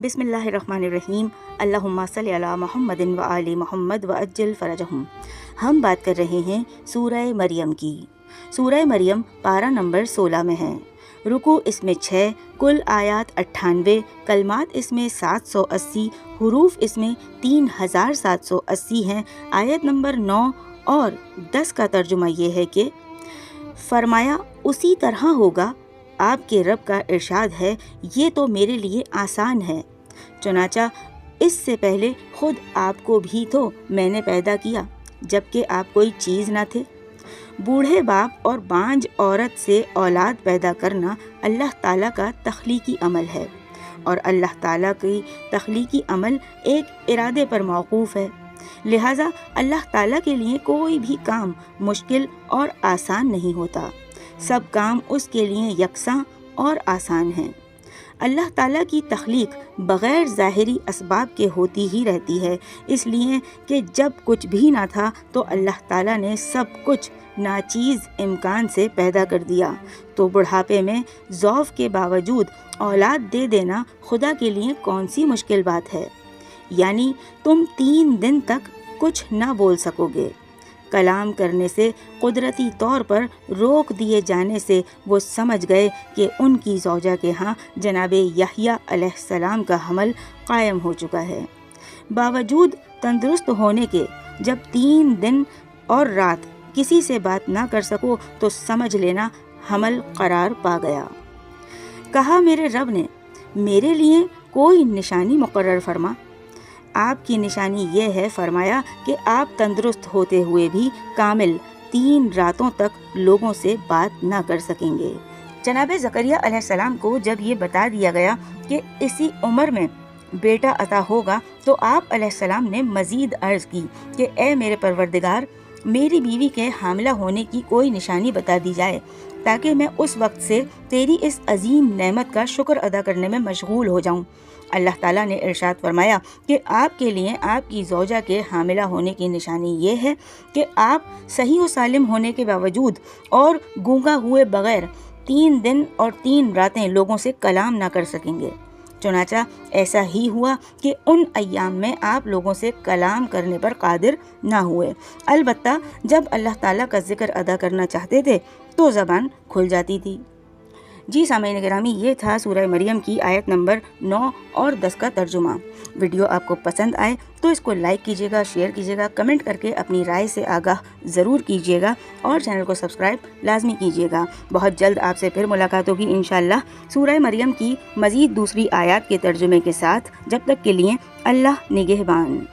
बिस्मिल्लाहिर्रहमानिर्रहीम। अल्लाहुम्मा सल्ली अला मोहम्मद व आलि मोहम्मद व अज्जिल फ़रजहुम। हम बात कर रहे हैं सूरह मरियम की। सूरह मरियम पारा नंबर 16 में है। रुकू इसमें 6, कुल आयात 98, कलमात इसमें 780, हुरूफ इसमें 3780 हैं। आयत नंबर 9 और 10 का तर्जुमा ये है कि फरमाया उसी तरह होगा, आपके रब का इरशाद है, ये तो मेरे लिए आसान है। चुनाचा इससे पहले खुद आपको भी तो मैंने पैदा किया जबकि आप कोई चीज़ न थे। बूढ़े बाप और बांझ औरत से औलाद पैदा करना अल्लाह ताला का तख्लीकी अमल है और अल्लाह ताला की तख्लीकी अमल एक इरादे पर मौकूफ़ है। लिहाजा अल्लाह ताला के लिए कोई भी काम मुश्किल और आसान नहीं होता। सब काम उसके लिए यकसां और आसान हैं। अल्लाह ताला की तख्लीक बग़ैर ज़ाहिरी असबाब के होती ही रहती है, इसलिए कि जब कुछ भी ना था तो अल्लाह ताला ने सब कुछ नाचीज़ इम्कान से पैदा कर दिया। तो बुढ़ापे में ज़ौफ़ के बावजूद औलाद दे देना खुदा के लिए कौन सी मुश्किल बात है। यानी तुम 3 दिन तक कुछ ना बोल सकोगे। कलाम करने से कुदरती तौर पर रोक दिए जाने से वो समझ गए कि उनकी ज़ौजा के यहाँ जनाब यहया अलैहिस्सलाम का हमल कायम हो चुका है। बावजूद तंदुरुस्त होने के जब 3 दिन और रात किसी से बात ना कर सको तो समझ लेना हमल करार पा गया। कहा मेरे रब ने मेरे लिए कोई निशानी मुकर्रर फरमा। आपकी निशानी ये है, फरमाया कि आप तंदुरुस्त होते हुए भी कामिल 3 रातों तक लोगों से बात ना कर सकेंगे। जनाब ज़करिया अलैहिस्सलाम को जब ये बता दिया गया कि इसी उम्र में बेटा अता होगा तो आप अलैहिस्सलाम ने मज़ीद अर्ज़ की कि ए मेरे परवरदिगार, मेरी बीवी के हामिला होने की कोई निशानी बता दी जाए ताकि मैं उस वक्त से तेरी इस अजीम नेमत का शुक्र अदा करने में मशगूल हो जाऊं। अल्लाह ताला ने इरशाद फरमाया कि आपके लिए आपकी ज़ौजा के हामिला होने की निशानी ये है कि आप सही व सालिम होने के बावजूद और गूंगा हुए बग़ैर 3 दिन और 3 रातें लोगों से कलाम ना कर सकेंगे। चुनाचा ऐसा ही हुआ कि उन अय्याम में आप लोगों से कलाम करने पर कादिर ना हुए। अलबत्ता जब अल्लाह ताला का ज़िक्र अदा करना चाहते थे तो ज़बान खुल जाती थी। जी सामीन गिरामी, ये था सूरह मरियम की आयत नंबर 9 और 10 का तर्जुमा। वीडियो आपको पसंद आए तो इसको लाइक कीजिएगा, शेयर कीजिएगा, कमेंट करके अपनी राय से आगाह ज़रूर कीजिएगा और चैनल को सब्सक्राइब लाजमी कीजिएगा। बहुत जल्द आपसे फिर मुलाकात होगी इंशाअल्लाह सूरह मरियम की मज़ीद दूसरी आयत के तर्जुमे के साथ। जब तक के लिए अल्लाह निगहबान।